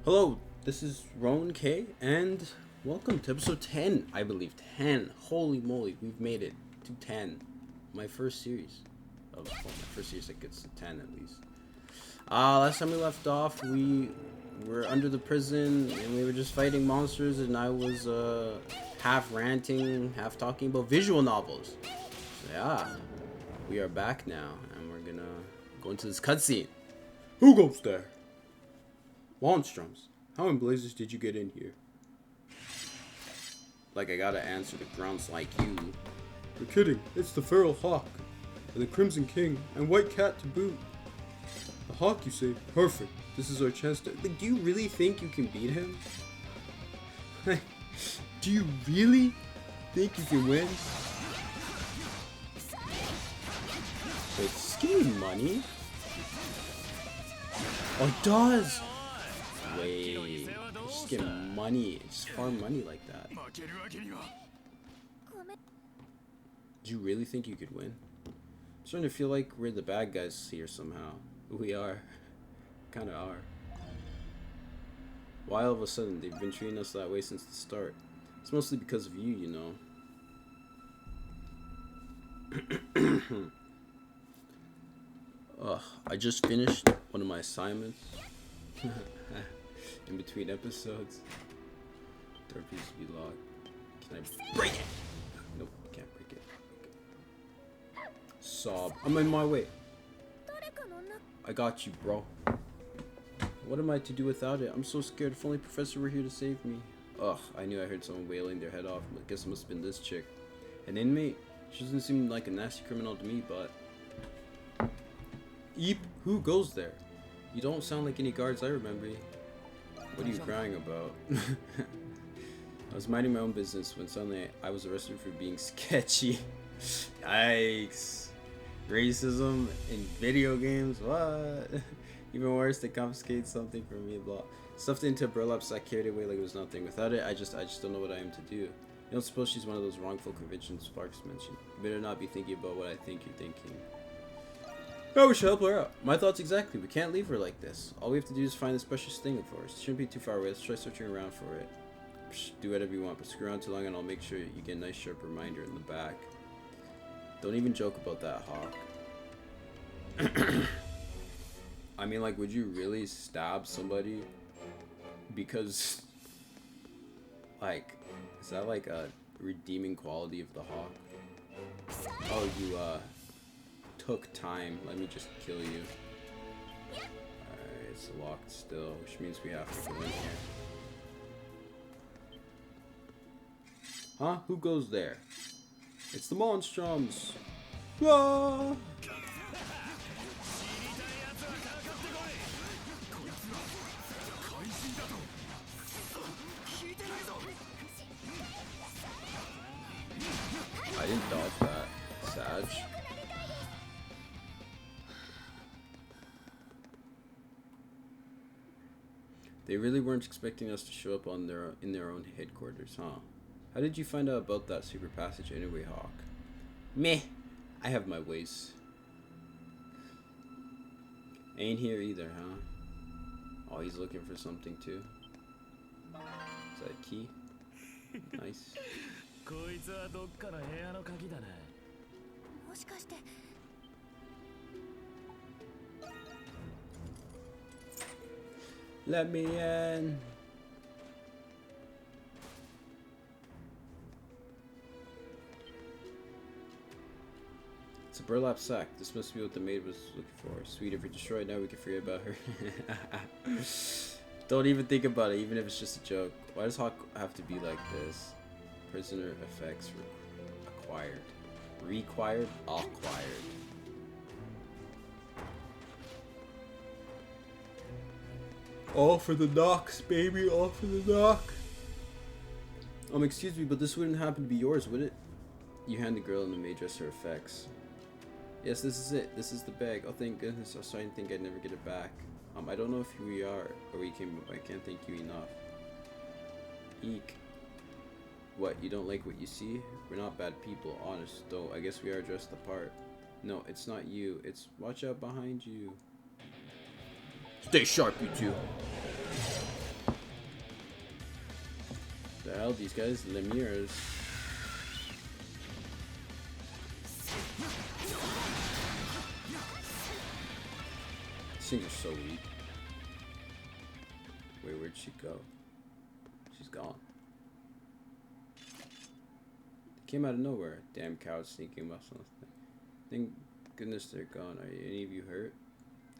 Hello, this is Rowan K, and welcome to episode 10, I believe. 10. Holy moly, we've made it to 10. My first series. My first series that gets to 10 at least. Last time we left off, we were under the prison, and we were just fighting monsters, and I was, half ranting, half talking about visual novels. So yeah, we are back now, and we're gonna go into this cutscene. Who goes there? Monstrums, how in blazes did you get in here? Like I gotta answer the grunts like you. You're kidding, it's the Feral Hawk, and the Crimson King, and White Cat to boot. The Hawk, you say? Perfect. This is our chance to... Like, do you really think you can beat him? Do you really think you can win? Wait, just give me money? Oh, it does! Wait, just get money. Just farm money like that. Do you really think you could win? I'm starting to feel like we're the bad guys here somehow. We are. Kinda are. Why all of a sudden? They've been treating us that way since the start. It's mostly because of you, you know. Ugh, I just finished one of my assignments. In between episodes. Door piece to be locked. Can I break it? Nope, can't break it. Okay. Sob. I'm in my way. I got you, bro. What am I to do without it? I'm so scared. If only Professor were here to save me. Ugh, I knew I heard someone wailing their head off. I guess it must have been this chick. An inmate? She doesn't seem like a nasty criminal to me, but... Eep, who goes there? You don't sound like any guards I remember. What are you crying about? I was minding my own business when suddenly I was arrested for being sketchy. Yikes. Racism in video games? What? Even worse, they confiscate something from me, blah. Stuffed into a burlap sack, carried away like it was nothing. Without it, I just don't know what I am to do. You don't suppose she's one of those wrongful convictions Sparks mentioned. You better not be thinking about what I think you're thinking. Oh, we should help her out. My thoughts exactly. We can't leave her like this. All we have to do is find this precious thing of ours. It shouldn't be too far away. Let's try searching around for it. Psh, do whatever you want, but screw around too long and I'll make sure you get a nice sharp reminder in the back. Don't even joke about that, Hawk. I mean, like, would you really stab somebody? Because, like, is that like a redeeming quality of the Hawk? Oh, you, took time. Let me just kill you. Alright, it's locked still, which means we have to go in here. Huh? Who goes there? It's the Monstrums! Ah! I didn't dodge that. Sag. They really weren't expecting us to show up in their own headquarters, huh? How did you find out about that secret passage anyway, Hawk? Meh. I have my ways. Ain't here either, huh? Oh, he's looking for something too. Is that a key? Nice. Let me in. It's a burlap sack. This must be what the maid was looking for. Sweet, if we're destroyed now, we can forget about her. Don't even think about it, even if it's just a joke. Why does Hawk have to be like this? Prisoner effects acquired. Required? Acquired. All for the Nox, baby. All for the Nox. Excuse me, but this wouldn't happen to be yours, would it? You hand the girl and the maid dress her effects. Yes, this is it. This is the bag. Oh, thank goodness. I was starting to think I'd never get it back. I don't know if we are or we came, but I can't thank you enough. Eek. What, you don't like what you see? We're not bad people, honest, though I guess we are dressed the part. No, it's not you. It's watch out behind you. Stay sharp, you two. The hell, these guys? Lemire's. These things are so weak. Wait, where'd she go? She's gone. They came out of nowhere. Damn cows sneaking up something. Thank goodness they're gone. Are any of you hurt?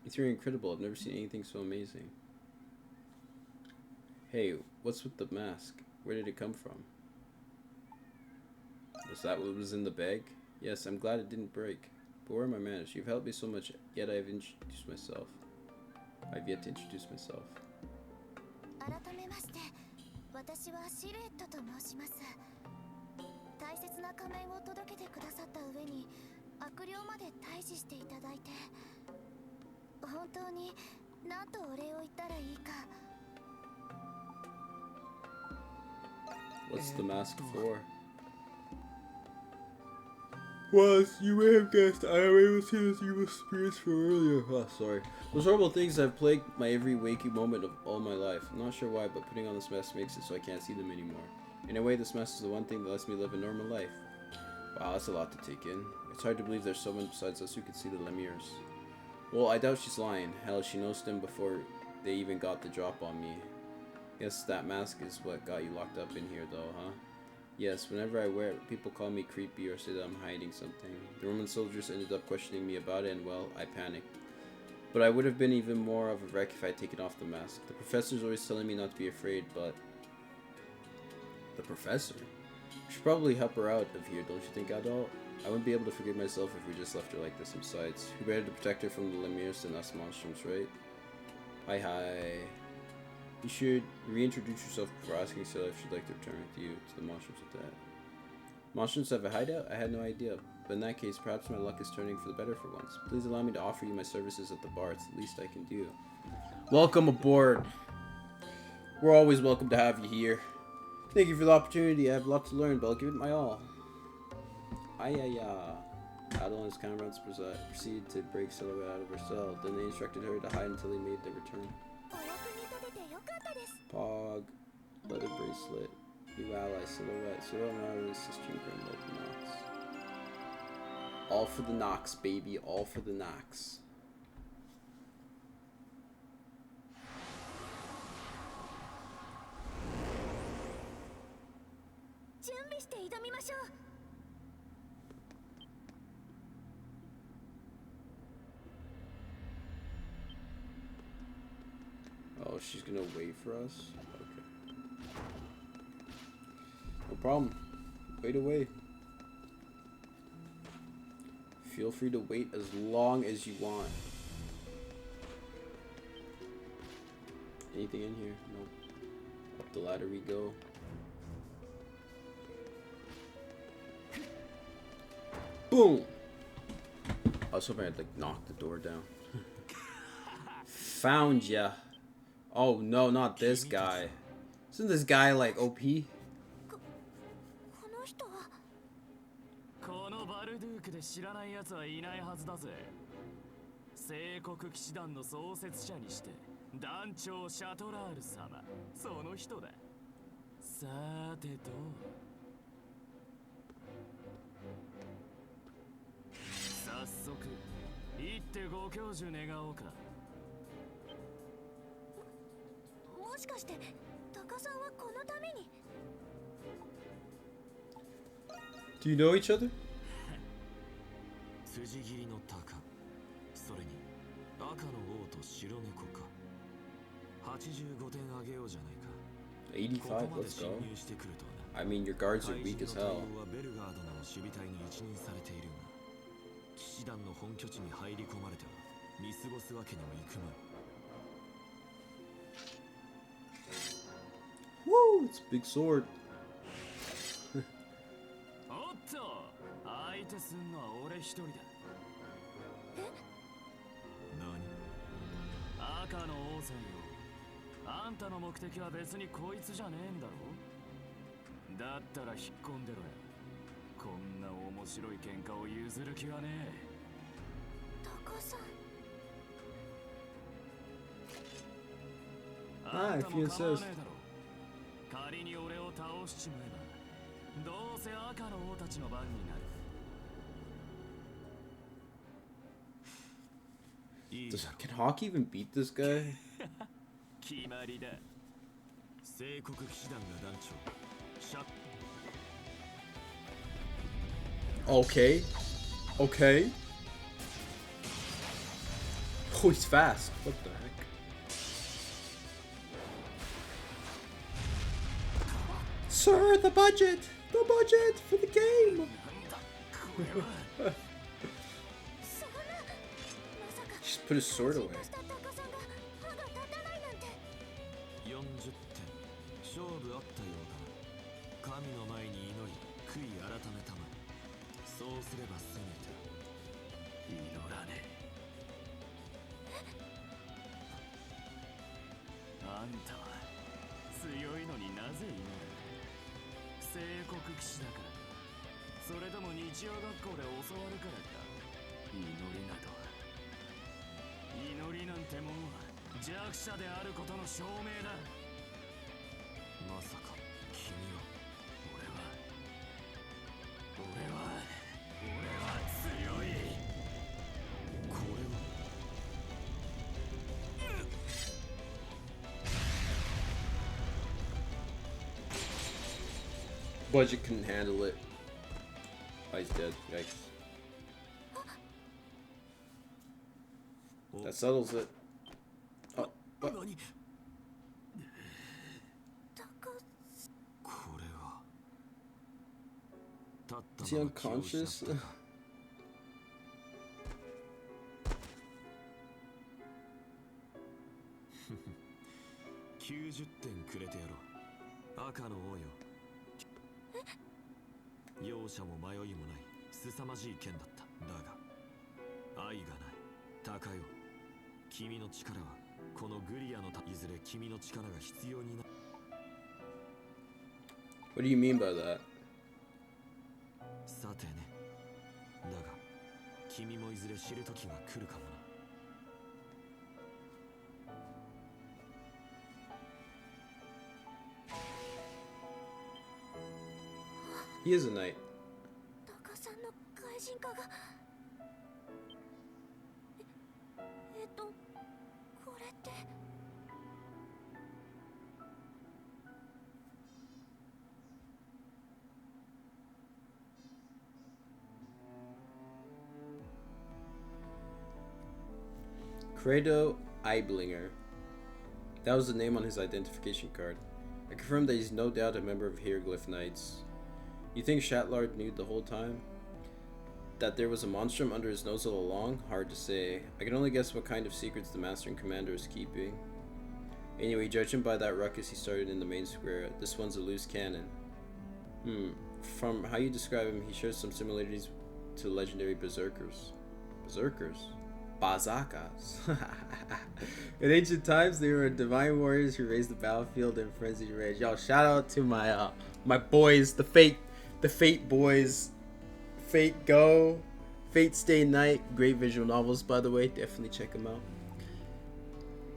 It's really incredible. I've never seen anything so amazing. Hey, what's with the mask? Where did it come from? Was that what was in the bag? Yes, I'm glad it didn't break. But where are my manners? You've helped me so much, yet I've introduced myself. I've yet to introduce myself. What's the mask for? Well, as you may have guessed, I am able to see those evil spirits from earlier. Oh, sorry. Those horrible things have plagued my every waking moment of all my life. I'm not sure why, but putting on this mask makes it so I can't see them anymore. In a way, this mask is the one thing that lets me live a normal life. Wow, that's a lot to take in. It's hard to believe there's someone besides us who can see the Lemire's. Well, I doubt she's lying. Hell, she knows them before they even got the drop on me. Guess that mask is what got you locked up in here, though, huh? Yes, whenever I wear it, people call me creepy or say that I'm hiding something. The Roman soldiers ended up questioning me about it, and well, I panicked. But I would have been even more of a wreck if I had taken off the mask. The professor's always telling me not to be afraid, but... The professor? We should probably help her out of here, don't you think, adult? I wouldn't be able to forgive myself if we just left her like this. Besides, who better to protect her from the Lemire's than us monstrums, right? Hi. You should reintroduce yourself before asking Sarah if she'd like to return with you to the monstrums with that. Monstrums have a hideout? I had no idea. But in that case, perhaps my luck is turning for the better for once. Please allow me to offer you my services at the bar. It's the least I can do. Welcome aboard. We're always welcome to have you here. Thank you for the opportunity. I have a lot to learn, but I'll give it my all. Adel and his comrades proceeded to break Silhouette out of her cell. Then they instructed her to hide until he made their return. Pog, leather bracelet, new ally, Silhouette, Silhouette and his sister in Monstrum Nox. All for the Nox, baby, all for the Nox. Oh, she's gonna wait for us? Okay. No problem. Wait away. Feel free to wait as long as you want. Anything in here? Nope. Up the ladder we go. Boom! I was hoping I'd like knock the door down. Found ya. Oh no, not this guy. Isn't this guy like OP? このバルドゥークで知らない奴はいないはずだぜ。聖国騎士団の創設者にして団長シャトラール様、その人だ。さてと。早速行ってご教授願おうか。もしかしてタカさんはこのために。Do you know each other? 辻斬りの鷹、それに赤の王と白猫か。85点あげようじゃないか。85, let's go. I mean, your guards are weak as hell. ベルガー殿の守備隊に一任されているが、騎士団の本拠地に入り込まれては見過ごすわけにもいくまい。Woo! It's a big sword. おっと、相手すんのは俺一人だ。え？何？赤の王さんよ。あんたの目的は別にこいつじゃねえんだろ？だったら引っ込んでろよ。こんな面白い喧嘩を譲る気はねえ。タカさん。Hi, if you insist. 仮に俺を倒しちまえばどうせ赤の王たちの番になる。 Can Hawk even beat this guy? 決まりだ。聖国騎士団が団長。シャッ Okay. Okay. Oh, he's fast. What the heck? Sir, the budget! The budget for the game! Just put his sword away. 40点。勝負あったようだ。神の前に祈り、悔い改めたまえ。そうすればせめて祈らねえ。あんたは強いのになぜ祈る？聖国騎士だから。それとも日曜学校で教わるからか。祈りなど。祈りなんてものは弱者であることの証明だ。まさか君は。俺は強い。これは。 Budget couldn't handle it. Oh, he's dead. Yikes. That settles it. Oh, what? Is he unconscious? 90点くれてやろう。赤の王よ。容赦も迷いもない凄まじい剣だった。だが愛がない。高よ。君の力はこのグリアのいずれ君の力が必要になる。 What do you mean by that? さてね。だが君もいずれ知る時が来るかもな。 He is a knight. タカさんの怪人化がこれって。 Credo Eiblinger. That was the name on his identification card. I confirmed that he's no doubt a member of Hieroglyph Knights. You think Shatlard knew the whole time? That there was a monstrum under his nose all along? Hard to say. I can only guess what kind of secrets the Master and Commander is keeping. Anyway, judging by that ruckus he started in the main square, this one's a loose cannon. From how you describe him, he shares some similarities to legendary berserkers. Berserkers? Bazakas. In ancient times, they were divine warriors who raised the battlefield in frenzied rage. Yo, shout out to my my boys, the Fate boys. Fate Go, Fate Stay Night, great visual novels by the way, definitely check them out.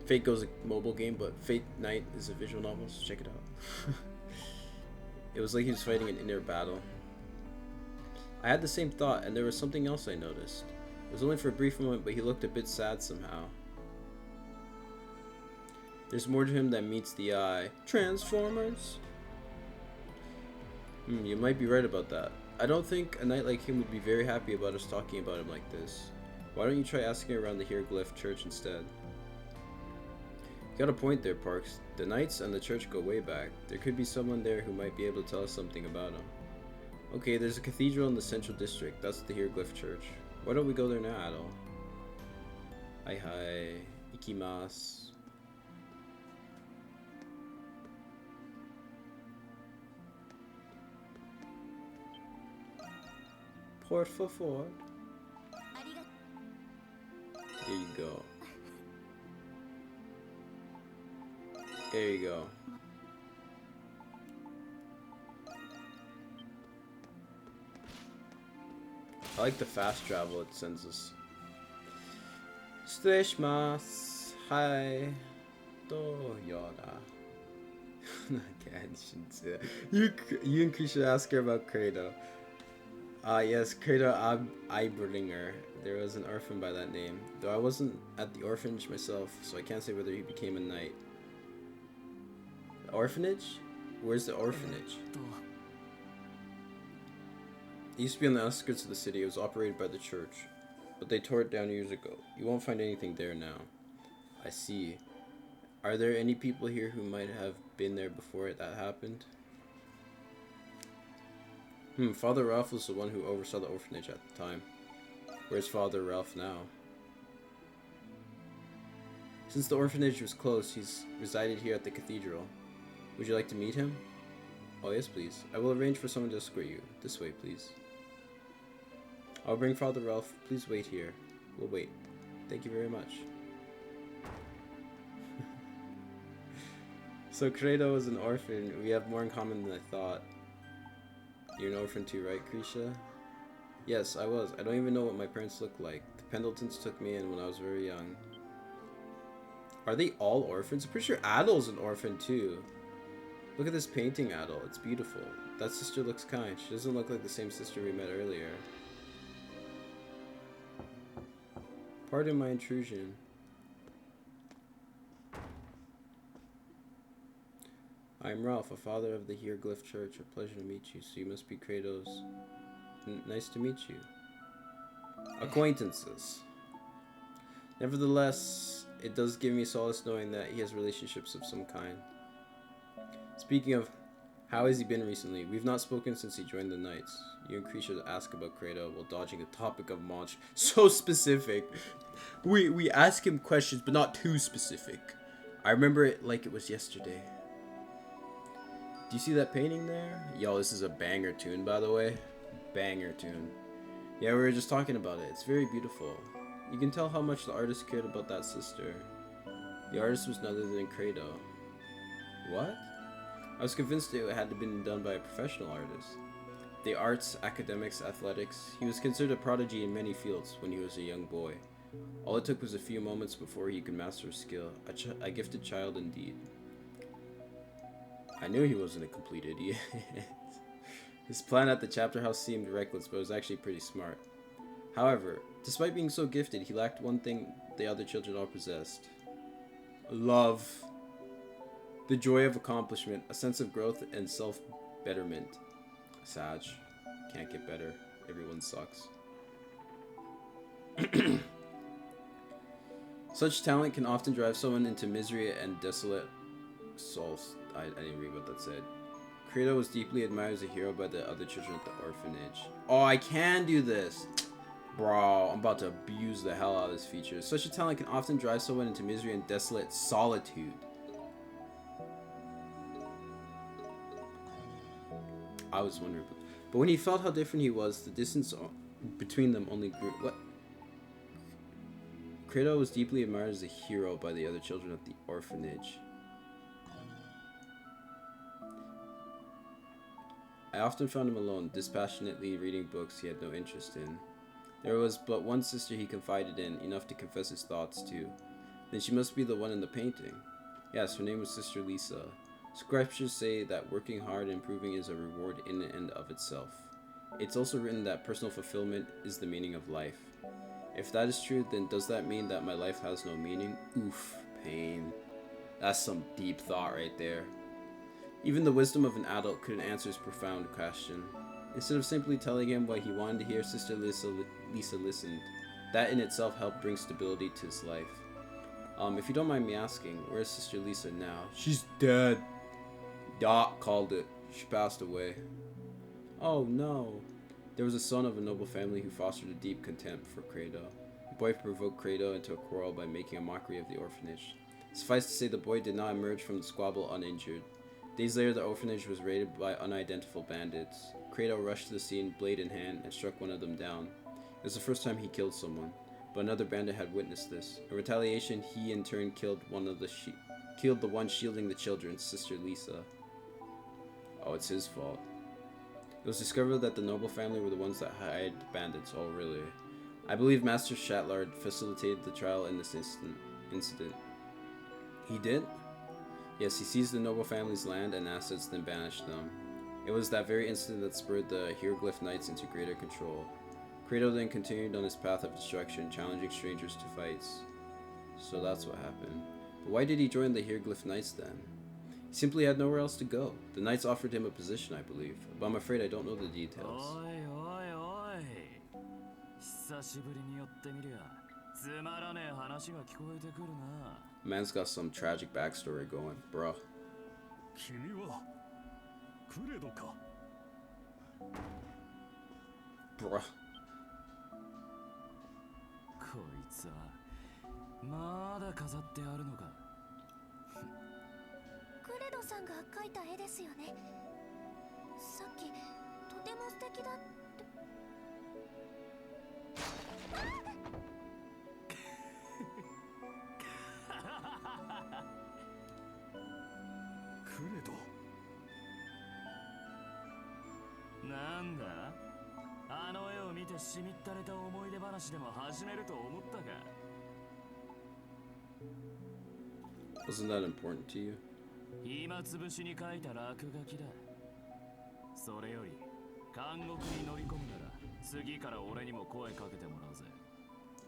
Fate Go is a mobile game, but Fate Night is a visual novel, so check it out. It was like he was fighting an inner battle. I had the same thought, and there was something else I noticed. It was only for a brief moment, but he looked a bit sad somehow. There's more to him than meets the eye. Transformers? You might be right about that. I don't think a knight like him would be very happy about us talking about him like this. Why don't you try asking around the Hieroglyph Church instead? You got a point there, Parks. The knights and the church go way back. There could be someone there who might be able to tell us something about him. Okay, there's a cathedral in the central district. That's the Hieroglyph Church. Why don't we go there now, Adol? Hi. Ikimasu. Por favor. There you go. There you go. I like the fast travel it sends us. Streshimasu. Hi. Toyoda. Okay, I shouldn't say that. You and Chris should ask her about Credo. Yes, Credo Eiberlinger. There was an orphan by that name. Though I wasn't at the orphanage myself, so I can't say whether he became a knight. The orphanage? Where's the orphanage? It used to be on the outskirts of the city. It was operated by the church, but they tore it down years ago. You won't find anything there now. I see. Are there any people here who might have been there before that happened? Father Ralph was the one who oversaw the orphanage at the time. Where's Father Ralph now? Since the orphanage was closed, he's resided here at the cathedral. Would you like to meet him? Oh yes, please. I will arrange for someone to escort you. This way, please. I'll bring Father Ralph. Please wait here. We'll wait. Thank you very much. So Credo is an orphan. We have more in common than I thought. You're an orphan too, right, Krisha? Yes, I was. I don't even know what my parents look like. The Pendletons took me in when I was very young. Are they all orphans? I'm pretty sure Adol's an orphan too. Look at this painting, Adol. It's beautiful. That sister looks kind. She doesn't look like the same sister we met earlier. Pardon my intrusion. I am Ralph, a father of the Hieroglyph Church. A pleasure to meet you. So you must be Kratos. Nice to meet you. Acquaintances. Nevertheless, it does give me solace knowing that he has relationships of some kind. Speaking of, how has he been recently? We've not spoken since he joined the Knights. You and Krisha ask about Kratos while dodging the topic of Monch. So specific. We ask him questions, but not too specific. I remember it like it was yesterday. Do you see that painting there? Yo, this is a banger tune, by the way. Banger tune. Yeah, we were just talking about it. It's very beautiful. You can tell how much the artist cared about that sister. The artist was none other than Kratos. What? I was convinced it had to have been done by a professional artist. The arts, academics, athletics. He was considered a prodigy in many fields when he was a young boy. All it took was a few moments before he could master his skill. A gifted child indeed. I knew he wasn't a complete idiot. His plan at the chapter house seemed reckless, but was actually pretty smart. However, despite being so gifted, he lacked one thing the other children all possessed. Love. The joy of accomplishment, a sense of growth and self-betterment. Sag. Can't get better. Everyone sucks. Such talent can often drive someone into misery and desolate souls. I didn't read what that said. Kratos was deeply admired as a hero by the other children at the orphanage. Oh, I can do this! Bro, I'm about to abuse the hell out of this feature. Such a talent can often drive someone into misery and desolate solitude. I was wondering. But when he felt how different he was, the distance between them only grew. What? Kratos was deeply admired as a hero by the other children at the orphanage. I often found him alone, dispassionately reading books he had no interest in. There was but one sister he confided in, enough to confess his thoughts to. Then she must be the one in the painting. Yes, her name was Sister Lisa. Scriptures say that working hard and improving is a reward in and of itself. It's also written that personal fulfillment is the meaning of life. If that is true, then does that mean that my life has no meaning? Oof, pain. That's some deep thought right there. Even the wisdom of an adult couldn't answer his profound question. Instead of simply telling him what he wanted to hear, Sister Lisa listened. That in itself helped bring stability to his life. If you don't mind me asking, where's Sister Lisa now? She's dead. Doc called it. She passed away. Oh no. There was a son of a noble family who fostered a deep contempt for Kratos. The boy provoked Kratos into a quarrel by making a mockery of the orphanage. Suffice to say, the boy did not emerge from the squabble uninjured. Days later, the orphanage was raided by unidentified bandits. Kratos rushed to the scene, blade in hand, and struck one of them down. It was the first time he killed someone, but another bandit had witnessed this. In retaliation, he in turn killed the one shielding the children, Sister Lisa. Oh, it's his fault. It was discovered that the noble family were the ones that hired the bandits. Oh, really? I believe Master Shatlard facilitated the trial in this incident. He did? Yes, he seized the noble family's land and assets, then banished them. It was that very incident that spurred the Hieroglyph Knights into greater control. Kratos then continued on his path of destruction, challenging strangers to fights. So that's what happened. But why did he join the Hieroglyph Knights then? He simply had nowhere else to go. The Knights offered him a position, I believe, but I'm afraid I don't know the details. Man's got some tragic backstory going, bruh. Bruh. こいつはまだ飾ってあるのか。クレドさんが描いた絵ですよね。さっきとても素敵だって。クレド。なんだ？あの絵を見てしみったれた思い出話でも始めると思ったか。Wasn't that important to you? 暇つぶしに書いた落書きだ。それより監獄に乗り込むなら次から俺にも声かけてもらうぜ。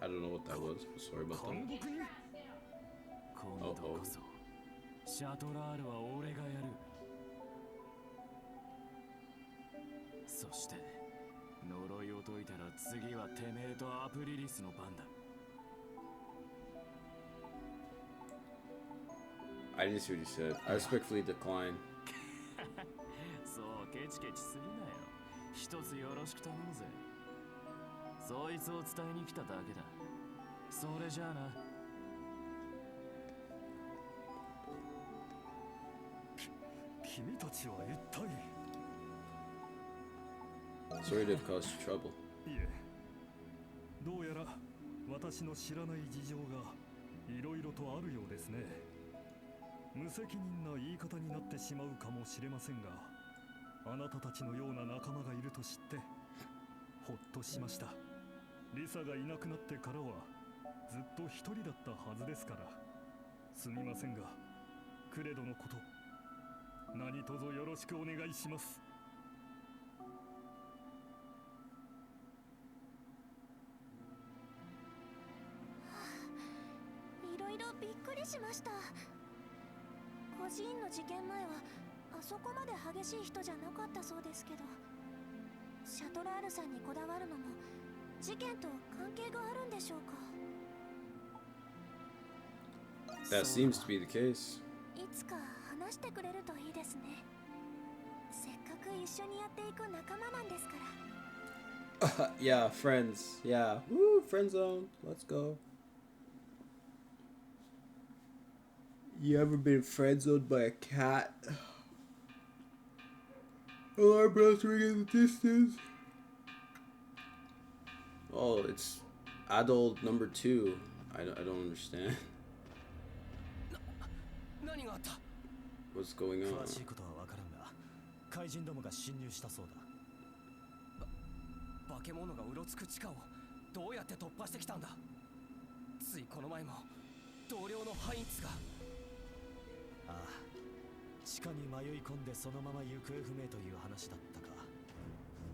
I don't know what that was. Sorry about that. 今度こそシャトラールは俺がやる。そして呪いを解いたら次はてめえとアプリリスの番だ。I didn't see what he said. I respectfully decline. そうケチケチするなよ。一つよろしく頼むぜ。そいつを伝えに来ただけだ。それじゃあな。君たちは一体。Sorry to have caused you trouble. いえ、どうやら私の知らない事情がいろいろとあるようですね。無責任な言い方になってしまうかもしれませんが、あなたたちのような仲間がいると知ってほっとしました。リサがいなくなってからはずっと一人だったはずですから。すみませんが、クレドのこと何卒よろしくお願いします。いろいろびっくりしました。孤児院の事件前はあそこまで激しい人じゃなかったそうですけど、シャトラールさんにこだわるのも事件と関係があるんでしょうか。 That seems to be the case. いつか話してくれるといいですね。せっかく一緒にやっていく仲間なんですから。Yeah, friends. Yeah. Woo, friend zone. Let's go. You ever been friend zoned by a cat? Alarm bells ring in the distance. Oh, it's adult number 2. I don't understand. 何があった？ What's going on? 詳しいことはわからんが、怪人どもが侵入したそうだ。化け物がうろつく地下をどうやって突破してきたんだ？ついこの前も同僚のハインツが。ああ、地下に迷い込んでそのまま行方不明という話だったか。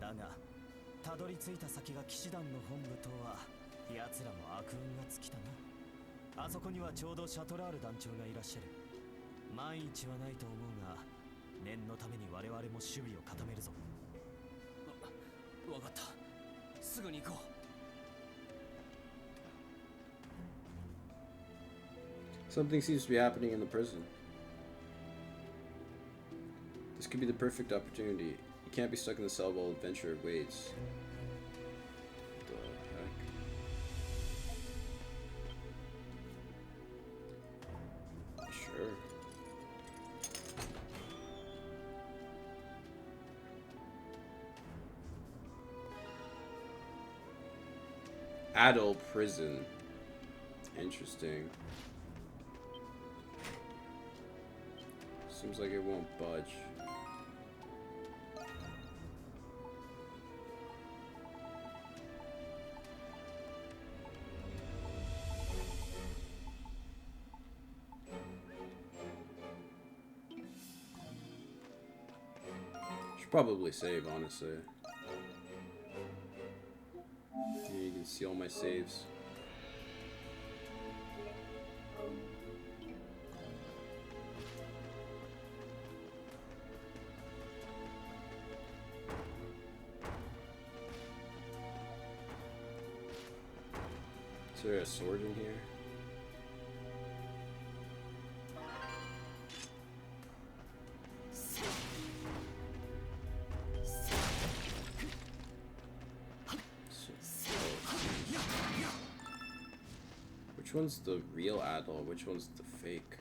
だがたどり着いた先が騎士団の本部とは奴らも悪運が尽きたな。あそこにはちょうどシャトラール団長がいらっしゃる。万一はないと思うが、念のために我々も守備を固めるぞ。わかった。すぐに行こう。Something seems to be happening in the prison. This could be the perfect opportunity. You can't be stuck in the cell while adventure waits. What the heck? Sure. Adult prison. Interesting. Seems like it won't budge. Should probably save, honestly. Here you can see all my saves. Is there a sword in here? Which one's the real Adol? Which one's the fake?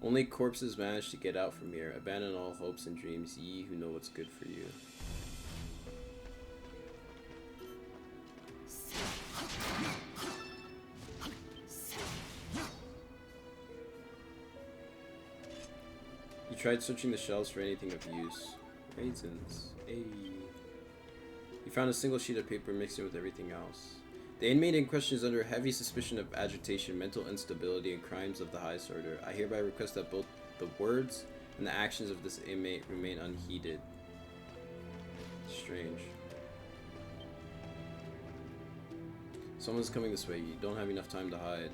Only corpses manage to get out from here. Abandon all hopes and dreams, ye who know what's good for you. You tried searching the shelves for anything of use. Raisins. Hey. You found a single sheet of paper mixed in with everything else. The inmate in question is under heavy suspicion of agitation, mental instability, and crimes of the highest order. I hereby request that both the words and the actions of this inmate remain unheeded. Strange. Someone's coming this way. You don't have enough time to hide.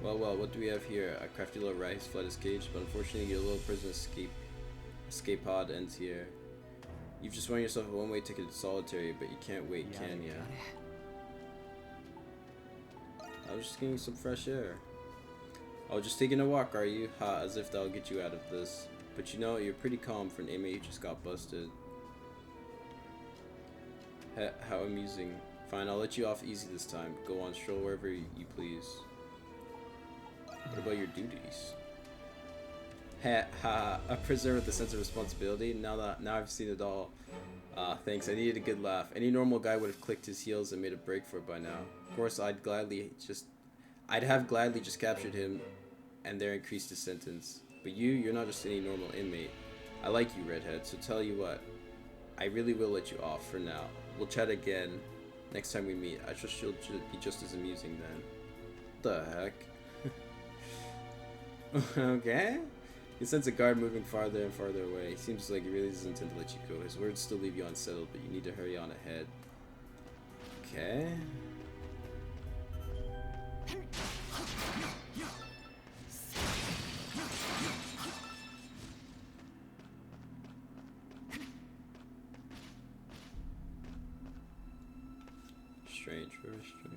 Well, what do we have here? A crafty little rat who's fled his cage, but unfortunately your little prison escape pod ends here. You've just won yourself a one-way ticket to solitary, but you can't wait, can ya? I was just getting some fresh air. Oh, just taking a walk, are you? Ha, as if that'll get you out of this. But you know, you're pretty calm for an inmate who just got busted. How amusing. Fine, I'll let you off easy this time. Go on, stroll wherever you please. What about your duties? Ha, a prisoner with a sense of responsibility. Now I've seen it all. Thanks. I needed a good laugh. Any normal guy would have clicked his heels and made a break for it by now. Of course, I'd have gladly just captured him and there increased his sentence. But you're not just any normal inmate. I like you, redhead. So tell you what, I really will let you off for now. We'll chat again next time we meet. I trust you'll be just as amusing then. What the heck? Okay. He senses a guard moving farther and farther away. He seems like he really doesn't intend to let you go. His words still leave you unsettled, but you need to hurry on ahead. Okay. Strange, very strange.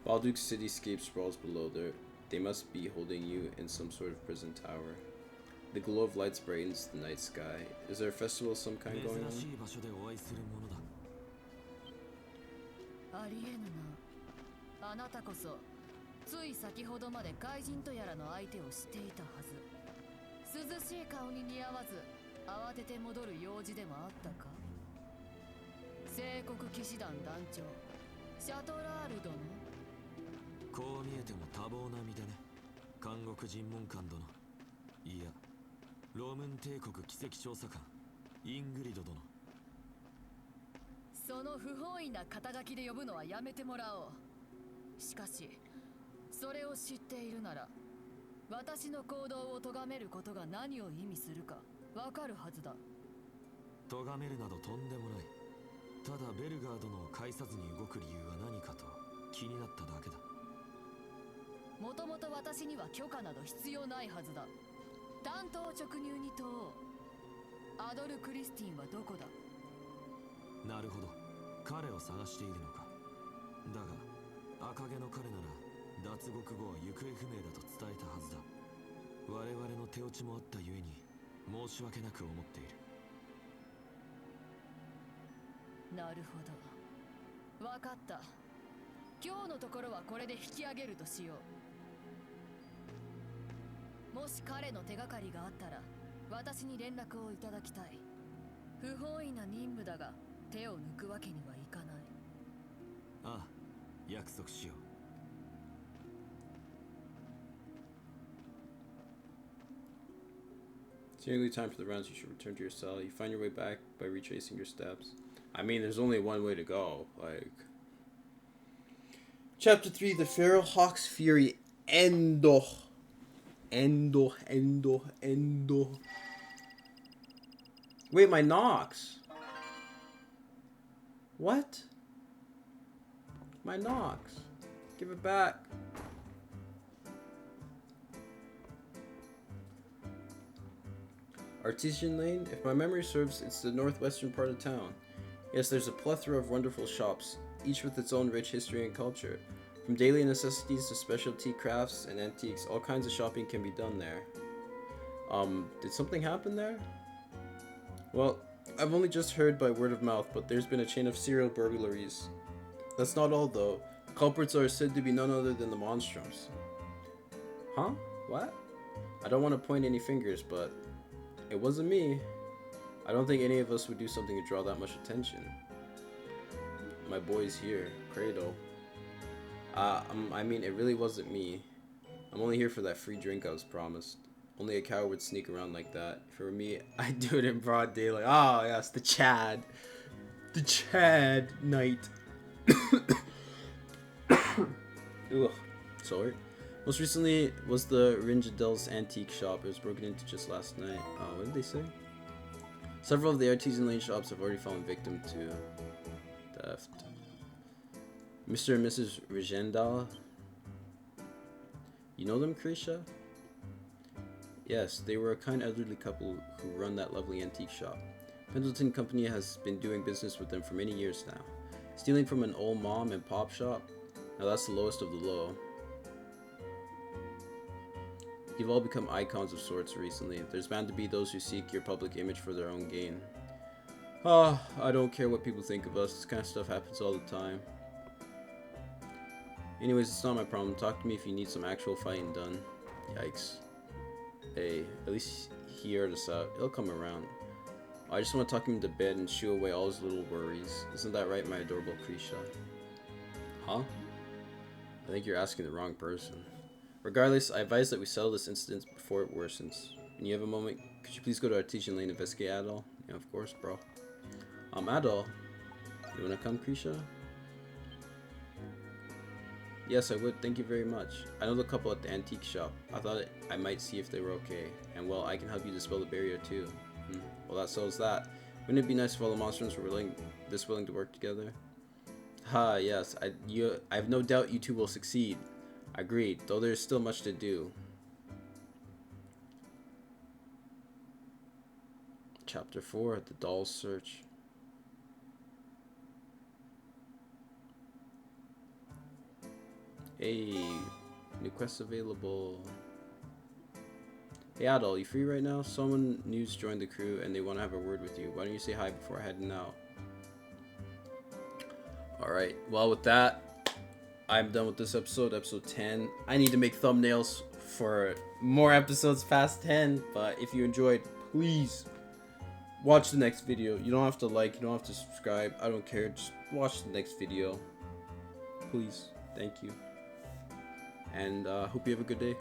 Balduke's cityscape sprawls below there. They must be holding you in some sort of prison tower. The glow of lights brightens the night sky. Is there a festival of some kind going on? ありえぬな。あなたこそつい先ほどまで怪人とやらの相手をしていたはず。涼しい顔に似合わず慌てて戻る用事でもあったか。聖国騎士団団長シャトラール殿。こう見えても多忙な身でね。監獄尋問官殿。いや、ロームン帝国奇跡調査官イングリド殿。その不本意な肩書きで呼ぶのはやめてもらおう。しかしそれを知っているなら私の行動を咎めることが何を意味するかわかるはずだ。咎めるなどとんでもない。ただベルガー殿を介さずに動く理由は何かと気になっただけだ。もともと私には許可など必要ないはずだ。単刀直入に問おう。アドル・クリスティンはどこだ。なるほど、彼を探しているのか。だが赤毛の彼なら脱獄後は行方不明だと伝えたはずだ。我々の手落ちもあったゆえに申し訳なく思っている。なるほど、わかった。今日のところはこれで引き上げるとしよう。もし彼の手がかりがあったら私に連絡をいただきたい。不本意な任務だが手を抜くわけにはいかない。ああ、約束しよう。It's nearly time for the rounds. You should return to your cell. You find your way back by retracing your steps. I mean, there's only one way to go. Like, Chapter 3, The Feral Hawk's Fury. Endo. Wait, my Nox. What? My Nox. Give it back. Artesian Lane? If my memory serves, it's the northwestern part of town. Yes, there's a plethora of wonderful shops, each with its own rich history and culture. From daily necessities to specialty crafts and antiques, all kinds of shopping can be done there. Did something happen there? Well, I've only just heard by word of mouth, but there's been a chain of serial burglaries. That's not all though. Culprits are said to be none other than the Monstrums. Huh? What? I don't want to point any fingers, but it wasn't me. I don't think any of us would do something to draw that much attention. My boy's here, Credo. I mean, it really wasn't me. I'm only here for that free drink I was promised. Only a coward would sneak around like that. If it were me, I'd do it in broad daylight. Oh, yes, the Chad. The Chad Knight. Ugh, sorry. Most recently was the Rinjadel's antique shop. It was broken into just last night. What did they say? Several of the Artesian Lane shops have already fallen victim to theft. Mr. and Mrs. Rijendal. You know them, Krisha? Yes, they were a kind elderly couple who run that lovely antique shop. Pendleton Company has been doing business with them for many years now. Stealing from an old mom and pop shop? Now that's the lowest of the low. You've all become icons of sorts recently. There's bound to be those who seek your public image for their own gain. I don't care what people think of us. This kind of stuff happens all the time. Anyways, it's not my problem. Talk to me if you need some actual fighting done. Yikes. Hey, at least he heard us out. He'll come around. I just want to tuck him to bed and shoo away all his little worries. Isn't that right, my adorable Krisha? Huh? I think you're asking the wrong person. Regardless, I advise that we settle this incident before it worsens. When you have a moment, could you please go to Artesian Lane and investigate Adol? Yeah, of course, bro. Adol, you wanna come, Krisha? Yes, I would. Thank you very much. I know the couple at the antique shop. I thought I might see if they were okay. And well, I can help you dispel the barrier too. Well, that settles that. Wouldn't it be nice if all the Monstrums were this willing to work together? Ha, yes. I have no doubt you two will succeed. Agreed, though there's still much to do. Chapter 4, The Doll's Search. Hey, new quests available. Hey Adol, you free right now? Someone new's joined the crew and they want to have a word with you. Why don't you say hi before heading out? Alright, well with that, I'm done with this episode, episode 10. I need to make thumbnails for more episodes past 10, but if you enjoyed, please watch the next video. You don't have to like, you don't have to subscribe, I don't care, just watch the next video. Please, thank you. And hope you have a good day.